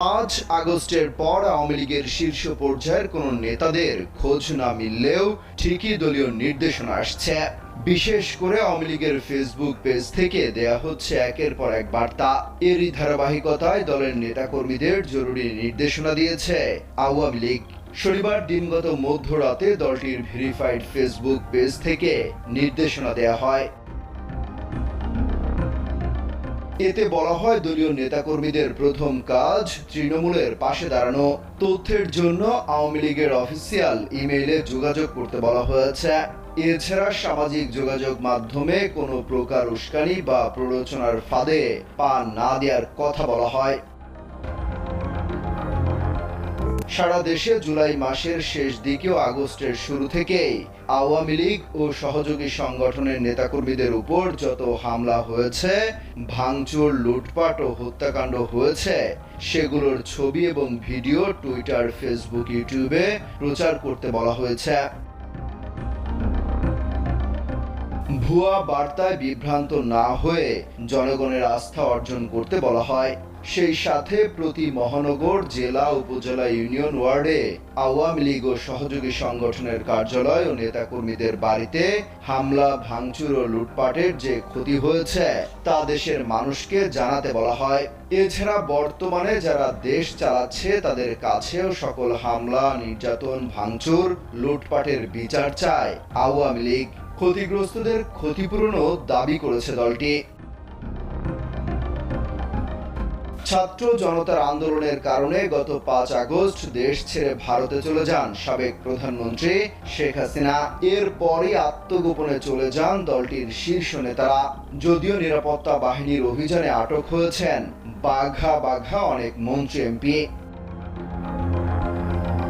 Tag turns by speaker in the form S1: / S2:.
S1: 5 আগস্টের পর আওয়ামী লীগের শীর্ষ পর্যায়ের কোনো নেতাদের খোঁজ না মিললেও ঠিকই দলীয় নির্দেশনা আসছে। বিশেষ করে আওয়ামী লীগের ফেসবুক পেজ থেকে দেয়া হচ্ছে একের পর এক বার্তা। এরই ধারাবাহিকতায় দলের নেতাকর্মীদের জরুরি নির্দেশনা দিয়েছে আওয়ামী লীগ। শনিবার দিনগত মধ্যরাতে দলটির ভেরিফাইড ফেসবুক পেজ থেকে নির্দেশনা দেয়া হয়। এতে বলা হয়, দলীয় নেতাকর্মীদের প্রথম কাজ তৃণমূলের পাশে দাঁড়ানো। তথ্যের জন্য আওয়ামী লীগের অফিসিয়াল ইমেইলে যোগাযোগ করতে বলা হয়েছে। এছাড়া সামাজিক যোগাযোগ মাধ্যমে কোনো প্রকার উস্কানি বা প্ররোচনার ফাঁদে পা না দেওয়ার কথা বলা হয়। সারা দেশে জুলাই মাসের শেষ দিকে ও আগস্টের শুরু থেকেই আওয়ামী লীগ ও সহযোগী সংগঠনের নেতাকর্মীদের উপর যত হামলা হয়েছে, ভাঙচুর, লুটপাট ও হত্যাকাণ্ড হয়েছে, সেগুলোর ছবি এবং ভিডিও টুইটার, ফেসবুক, ইউটিউবে প্রচার করতে বলা হয়েছে। ভুয়া বার্তায় বিভ্রান্ত না হয়ে জনগণের আস্থা অর্জন করতে বলা হয়। সেই সাথে প্রতি মহানগর, জেলা, উপজেলা, ইউনিয়ন ওয়ার্ডে আওয়ামী লীগ ও সহযোগী সংগঠনের কার্যালয় ও নেতাকর্মীদের বাড়িতে হামলা, ভাঙচুর ও লুটপাটের যে ক্ষতি হয়েছে তা দেশের মানুষকে জানাতে বলা হয়। এছাড়া বর্তমানে যারা দেশ চালাচ্ছে তাদের কাছেও সকল হামলা, নির্যাতন, ভাঙচুর, লুটপাটের বিচার চায় আওয়ামী লীগ। ক্ষতিগ্রস্তদের ক্ষতিপূরণও দাবি করেছে দলটি। ছাত্র জনতার আন্দোলনের কারণে গত 5 আগস্ট দেশ ছেড়ে ভারতে চলে যান সাবেক প্রধানমন্ত্রী শেখ হাসিনা। এরপরই আত্মগোপনে চলে যান দলটির শীর্ষ নেতারা। যদিও নিরাপত্তা বাহিনীর অভিযানে আটক হয়েছেন বাঘা বাঘা অনেক মন্ত্রী, এমপি।